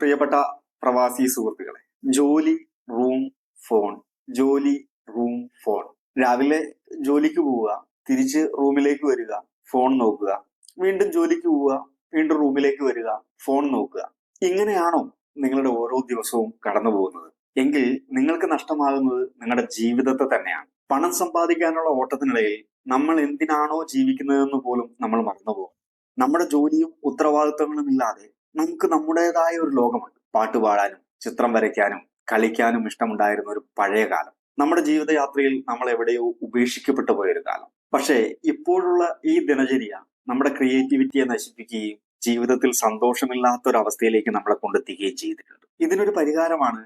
പ്രിയപ്പെട്ട പ്രവാസി സുഹൃത്തുക്കളെ, ജോലി, റൂം, ഫോൺ. ജോലി, റൂം, ഫോൺ. രാവിലെ ജോലിക്ക് പോവുക, തിരിച്ച് റൂമിലേക്ക് വരിക, ഫോൺ നോക്കുക. വീണ്ടും ജോലിക്ക് പോവുക, വീണ്ടും റൂമിലേക്ക് വരിക, ഫോൺ നോക്കുക. ഇങ്ങനെയാണോ നിങ്ങളുടെ ഓരോ ദിവസവും കടന്നു പോകുന്നത്? എങ്കിൽ നിങ്ങൾക്ക് നഷ്ടമാകുന്നത് നിങ്ങളുടെ ജീവിതത്തെ തന്നെയാണ്. പണം സമ്പാദിക്കാനുള്ള ഓട്ടത്തിനിടയിൽ നമ്മൾ എന്തിനാണോ ജീവിക്കുന്നതെന്ന് പോലും നമ്മൾ മറന്നുപോകും. നമ്മുടെ ജോലിയും ഉത്തരവാദിത്തങ്ങളും ഇല്ലാതെ നമുക്ക് നമ്മുടേതായ ഒരു ലോകമുണ്ട്. പാട്ടുപാടാനും ചിത്രം വരയ്ക്കാനും കളിക്കാനും ഇഷ്ടമുണ്ടായിരുന്ന ഒരു പഴയ കാലം. നമ്മുടെ ജീവിതയാത്രയിൽ നമ്മൾ എവിടെയോ ഉപേക്ഷിക്കപ്പെട്ടു പോയൊരു കാലം. പക്ഷേ ഇപ്പോഴുള്ള ഈ ദിനചര്യ നമ്മുടെ ക്രിയേറ്റിവിറ്റിയെ നശിപ്പിക്കുകയും ജീവിതത്തിൽ സന്തോഷമില്ലാത്ത ഒരു അവസ്ഥയിലേക്ക് നമ്മളെ കൊണ്ടെത്തിക്കുകയും ചെയ്തിട്ടുണ്ട്. ഇതിനൊരു പരിഹാരമാണ്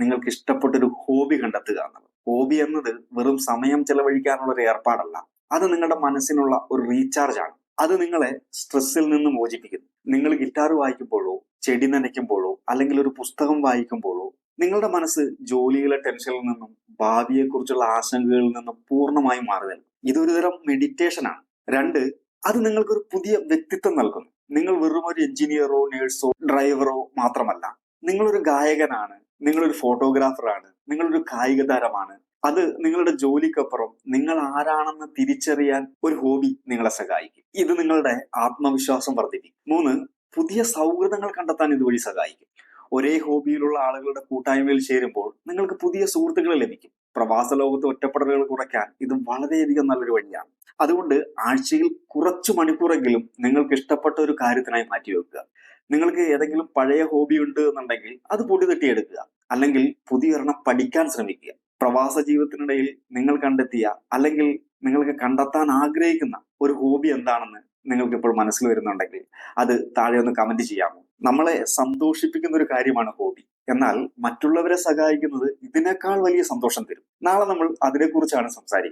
നിങ്ങൾക്ക് ഇഷ്ടപ്പെട്ടൊരു ഹോബി കണ്ടെത്തുക എന്നുള്ളത്. ഹോബി എന്നത് വെറും സമയം ചെലവഴിക്കാനുള്ള ഒരു ഏർപ്പാടല്ല. അത് നിങ്ങളുടെ മനസ്സിനുള്ള ഒരു റീചാർജ് ആണ്. അത് നിങ്ങളെ സ്ട്രെസ്സിൽ നിന്ന് മോചിപ്പിക്കുന്നു. നിങ്ങൾ ഗിറ്റാർ വായിക്കുമ്പോഴോ, ചെടി നനയ്ക്കുമ്പോഴോ, അല്ലെങ്കിൽ ഒരു പുസ്തകം വായിക്കുമ്പോഴോ നിങ്ങളുടെ മനസ്സ് ജോലിയിലെ ടെൻഷനിൽ നിന്നും ഭാവിയെക്കുറിച്ചുള്ള ആശങ്കകളിൽ നിന്നും പൂർണ്ണമായും മാറി നിൽക്കും. ഇതൊരു തരം മെഡിറ്റേഷൻ ആണ്. രണ്ട്, അത് നിങ്ങൾക്കൊരു പുതിയ വ്യക്തിത്വം നൽകുന്നു. നിങ്ങൾ വെറും ഒരു എഞ്ചിനീയറോ, നേഴ്സോ, ഡ്രൈവറോ മാത്രമല്ല. നിങ്ങളൊരു ഗായകനാണ്, നിങ്ങളൊരു ഫോട്ടോഗ്രാഫറാണ്, നിങ്ങളൊരു കായിക താരമാണ്. അത് നിങ്ങളുടെ ജോലിക്കപ്പുറം നിങ്ങൾ ആരാണെന്ന് തിരിച്ചറിയാൻ ഒരു ഹോബി നിങ്ങളെ സഹായിക്കും. ഇത് നിങ്ങളുടെ ആത്മവിശ്വാസം വർദ്ധിപ്പിക്കും. മൂന്ന്, പുതിയ സൗഹൃദങ്ങൾ കണ്ടെത്താൻ ഇതുവഴി സഹായിക്കും. ഒരേ ഹോബിയിലുള്ള ആളുകളുടെ കൂട്ടായ്മയിൽ ചേരുമ്പോൾ നിങ്ങൾക്ക് പുതിയ സുഹൃത്തുക്കളെ ലഭിക്കും. പ്രവാസ ലോകത്ത് ഒറ്റപ്പെടലുകൾ കുറയ്ക്കാൻ ഇത് വളരെയധികം നല്ലൊരു വഴിയാണ്. അതുകൊണ്ട് ആഴ്ചയിൽ കുറച്ചു മണിക്കൂറെങ്കിലും നിങ്ങൾക്ക് ഇഷ്ടപ്പെട്ട ഒരു കാര്യത്തിനായി മാറ്റിവെക്കുക. നിങ്ങൾക്ക് ഏതെങ്കിലും പഴയ ഹോബി ഉണ്ട് എന്നുണ്ടെങ്കിൽ അത് പൊടി തട്ടിയെടുക്കുക, അല്ലെങ്കിൽ പുതിയൊരെണ്ണം പഠിക്കാൻ ശ്രമിക്കുക. പ്രവാസ ജീവിതത്തിനിടയിൽ നിങ്ങൾ കണ്ടെത്തിയ, അല്ലെങ്കിൽ നിങ്ങൾക്ക് കണ്ടെത്താൻ ആഗ്രഹിക്കുന്ന ഒരു ഹോബി എന്താണെന്ന് നിങ്ങൾക്ക് ഇപ്പോൾ മനസ്സിൽ വരുന്നുണ്ടെങ്കിൽ അത് താഴെ ഒന്ന് കമന്റ് ചെയ്യാമോ? നമ്മളെ സന്തോഷിപ്പിക്കുന്ന ഒരു കാര്യമാണ് ഹോബി. എന്നാൽ മറ്റുള്ളവരെ സഹായിക്കുന്നത് ഇതിനേക്കാൾ വലിയ സന്തോഷം തരും. നാളെ നമ്മൾ അതിനെക്കുറിച്ചാണ് സംസാരിക്കുന്നത്.